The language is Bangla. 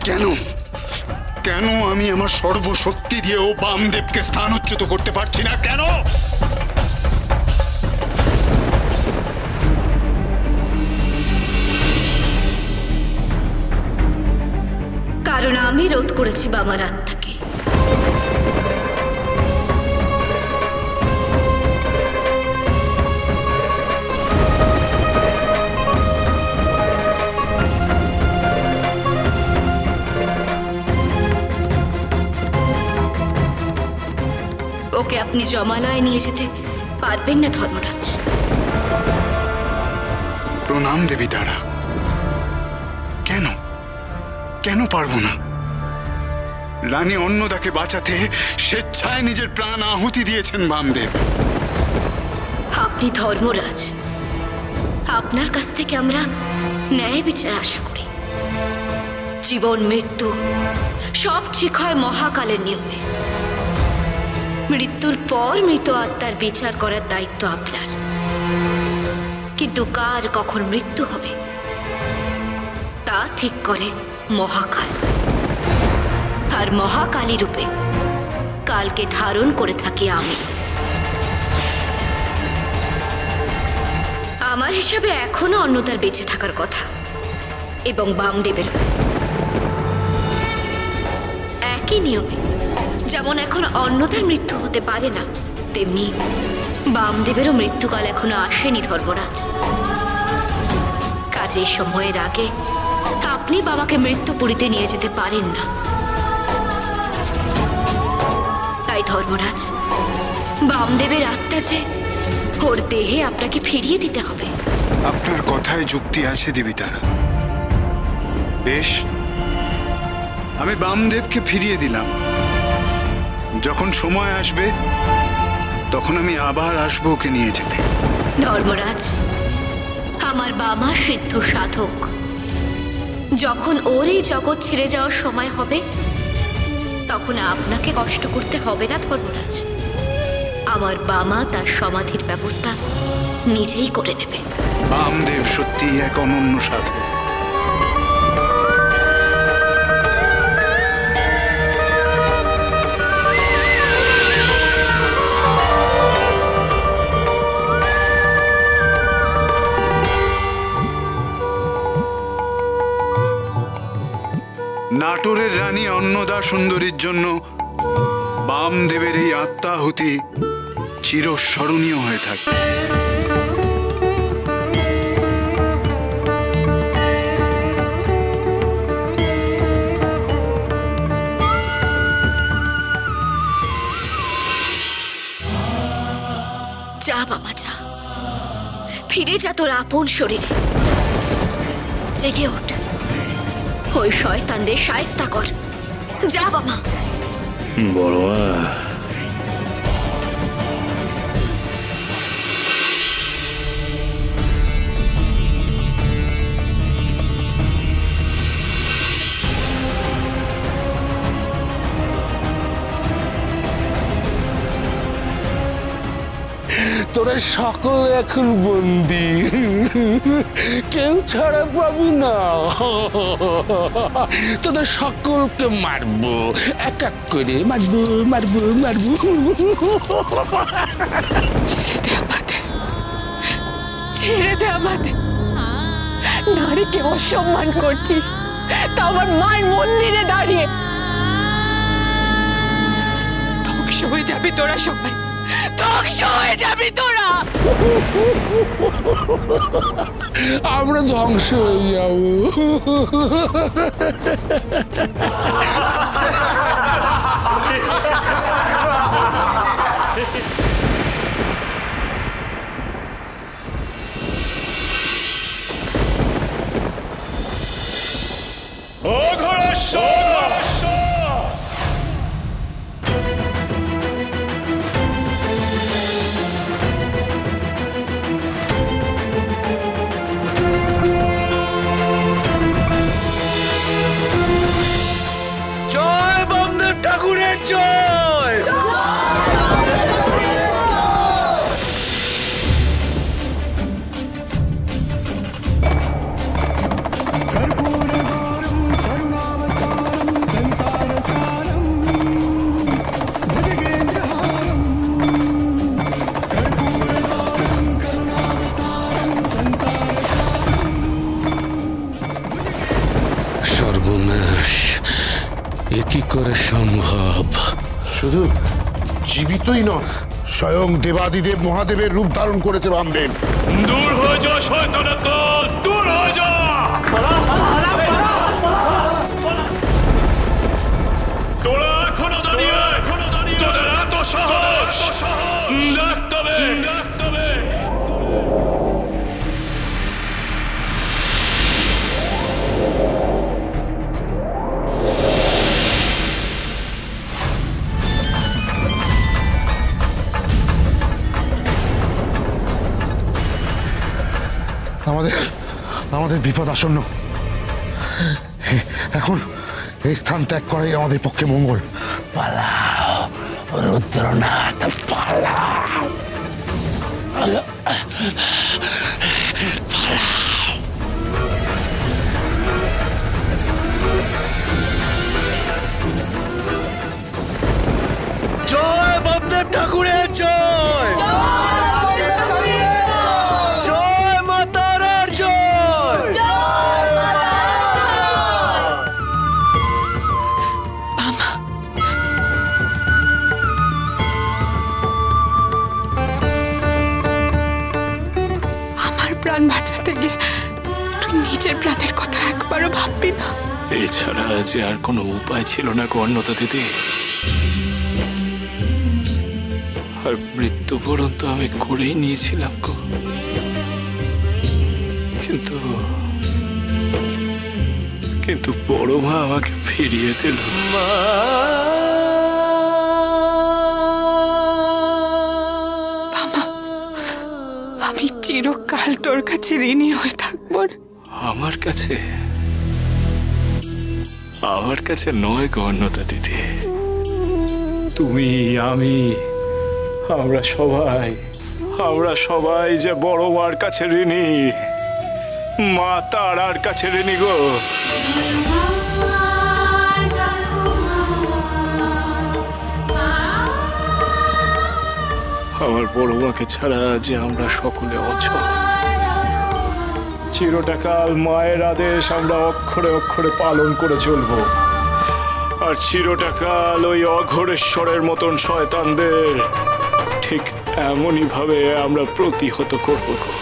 কেন কেন আমি আমার সর্বশক্তি দিয়েও বামদেবকে স্থানচ্যুত করতে পারছি না? কেন? কারণ আমি রোধ করেছি বামার আত্মাকে। ওকে আপনি জমালয়ে নিয়ে যেতে পারবেন না ধর্মরাজ। প্রণাম দেবী তারা। কেন কেন পারবো না? রানী অন্নদাকে বাঁচাতে স্বেচ্ছায় নিজের প্রাণ আহুতি দিয়েছেন বামদেব। আপনি ধর্মরাজ, আপনার কাছ থেকে আমরা ন্যায় বিচার আশা করি। জীবন মৃত্যু সব ঠিক হয় মহাকালের নিয়মে। মৃত্যুর পর মৃত আত্মার বিচার করার দায়িত্ব আপনার। কিন্তু কার কখন মৃত্যু হবে তা ঠিক করে মহাকাল। আর মহাকালী রূপে কালকে ধারণ করে থাকি আমি। আমার হিসাবে এখনো অন্নদার বেঁচে থাকার কথা, এবং বামদেবের একই নিয়মে। যেমন এখন অন্নদার মৃত্যু হতে পারে না, তেমনি বামদেবেরও মৃত্যুকাল এখনো আসেনি ধর্মরাজ। কাজের সময়ের আগে আপনি বাবাকে মৃত্যুপুরীতে নিয়ে যেতে পারেন না। তাই ধর্মরাজ, বামদেবের আত্মা যে ওর দেহে আপনাকে ফিরিয়ে দিতে হবে। আপনার কথায় যুক্তি আছে দেবী তারা। বেশ, আমি বামদেবকে ফিরিয়ে দিলাম। যখন সময় আসবে তখন আমি আবার আসবো ওকে নিয়ে যেতে। ধর্মরাজ, আমার বাবা সিদ্ধ সাধক। যখন ওর এই জগৎ ছেড়ে যাওয়ার সময় হবে তখন আপনাকে কষ্ট করতে হবে না ধর্মরাজ। আমার বাবা তার সমাধির ব্যবস্থা নিজেই করে নেবে। বামদেব সত্যি এক অনন্য সাধক। নাটোরের রানী অন্নদা সুন্দরীর জন্য বামদেবের এই আত্মাহুতি চিরস্মরণীয় হয়ে থাকে। যা বাবা যা, ফিরে যা তোর আপন শরীরে। জেগে ওঠ, ওই শয়তানদের শায়েস্তা কর। যা বাবা। বড় তোরা সকল এখন বন্দি, কেউ ছাড়া পাবি না। তোদের সকলকে মারবো, এক এক করে মারবো মারবো মারবো। ছেড়ে দে আমাদের, ছেড়ে দে আমাদের। নারীকে অসম্মান করছিস, তা আমার মায়ের মন্দিরে দাঁড়িয়ে। ধ্বংস হয়ে যাবি তোরা সবাই, ধ্বংস হয়ে যাবি তোরা। আমরা ধ্বংস হয়ে যাবো। জয় বামদেব ঠাকুরের জয়। করে সম্ভব? শুধু জীবিতই নয়, স্বয়ং দেবাদিদেব মহাদেবের রূপ ধারণ করেছে বামদেব। দূর হয়ে যা শয়তানের দল, দূর হয়ে যা। তোরা এখনো দাঁড়িয়ে, তোদের এত সাহস, দেখতে হবে, দেখতে হবে। আমাদের আমাদের বিপদ আসন্ন। এখন এই স্থান ত্যাগ করাই আমাদের পক্ষে মঙ্গল। পালাও রুদ্রনাথ, পালাও। জয় বামদেব ঠাকুরের জয়, জয় মা তারার জয়। আমার প্রাণ বাঁচাতে গিয়ে তুই নিজের প্রাণের কথা একবারও ভাববি না? এছাড়া যে আর কোনো উপায় ছিল না গো অন্নদা দিদি। আর মৃত্যুবরণ তো আমি করেই নিয়েছিলাম গো, কিন্তু কিন্তু বড় মা আমাকে ফিরিয়ে দিল। আমি চিরকাল তোর কাছে ঋণী হয়ে থাকবো রে। আমার কাছে নয় গো অন্নদা দিদি, তুমি, আমি, আমরা সবাই যে বড় মার কাছে ঋণী, মা তারার কাছে ঋণী গো। আমার বড় মাকে ছাড়া যে আমরা সকলে অচল। চিরটাকাল মায়ের আদেশ আমরা অক্ষরে অক্ষরে পালন করে চলব, আর চিরটাকাল ওই অঘোরেশ্বরের মতন শয়তানদের ঠিক এমনই ভাবে আমরা প্রতিহত করব গো।